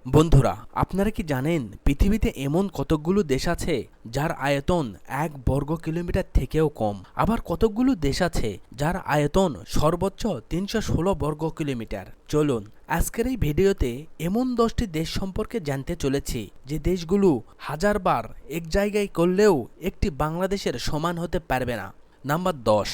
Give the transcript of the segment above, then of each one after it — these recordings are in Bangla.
বন্ধুরা, আপনারা কি জানেন পৃথিবীতে এমন কতকগুলো দেশ আছে যার আয়তন 1 বর্গ কিলোমিটার থেকেও কম? আবার কতকগুলো দেশ আছে যার আয়তন সর্বোচ্চ 316 বর্গ কিলোমিটার? চলুন আজকের এই ভিডিওতে এমন 10টি দেশ সম্পর্কে জানতে চলেছি যে দেশগুলো হাজারবার এক জায়গায় করলেও একটি বাংলাদেশের সমান হতে পারবে না। নাম্বার 10,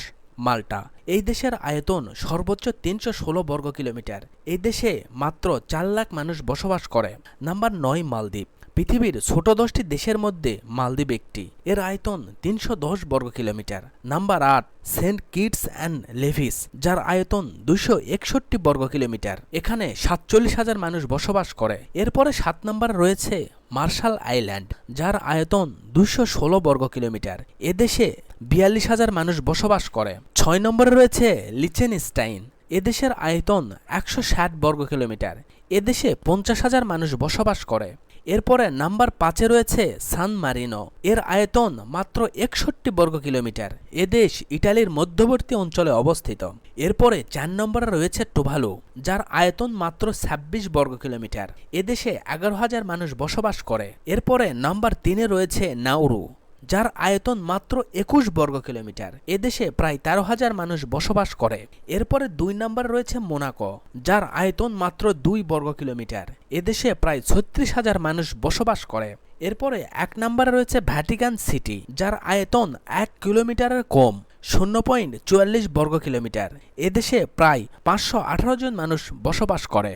মাল্টা। এই দেশের আয়তন সর্বোচ্চ 316 বর্গ কিলোমিটার। এই দেশে মাত্র 4 লাখ মানুষ বসবাস করে। নাম্বার 9, মালদ্বীপ। পৃথিবীর ছোট 10টি দেশের মধ্যে মালদ্বীপ একটি। এর আয়তন 310 বর্গ kilometre. Number 8, Saint Kitts and Nevis, যার আয়তন 261 বর্গ কিলোমিটার। এখানে 47,000 মানুষ বসবাস করে। এরপরে 7 নম্বর রয়েছে মার্শাল আইল্যান্ড, যার আয়তন 216 বর্গ কিলোমিটার। এদেশে 42,000 মানুষ বসবাস করে। 6 নম্বরে রয়েছে লিচেনস্টাইন। এদেশের আয়তন 160 বর্গ কিলোমিটার। এদেশে 50,000 মানুষ বসবাস করে। এরপরে নাম্বার 5-এ রয়েছে সান মারিনো। এর আয়তন মাত্র 61 বর্গ কিলোমিটার। এদেশ ইটালির মধ্যবর্তী অঞ্চলে অবস্থিত। এরপরে 4 নম্বরে রয়েছে টুভালু, যার আয়তন মাত্র 26 বর্গ কিলোমিটার। এদেশে 11,000 মানুষ বসবাস করে। এরপরে নাম্বার 3-এ রয়েছে নাউরু, যার আয়তন মাত্র 21 বর্গ কিলোমিটার। এদেশে প্রায় 13,000 মানুষ বসবাস করে। এরপরে 2 নম্বরে রয়েছে মোনাকো, যার আয়তন মাত্র 2 বর্গ কিলোমিটার। এদেশে প্রায় 36,000 মানুষ বসবাস করে। এরপরে 1 নম্বরে রয়েছে ভ্যাটিকান সিটি, যার আয়তন 1 কিলোমিটারের কম, 0.44 বর্গ কিলোমিটার। এদেশে প্রায় 518 জন মানুষ বসবাস করে।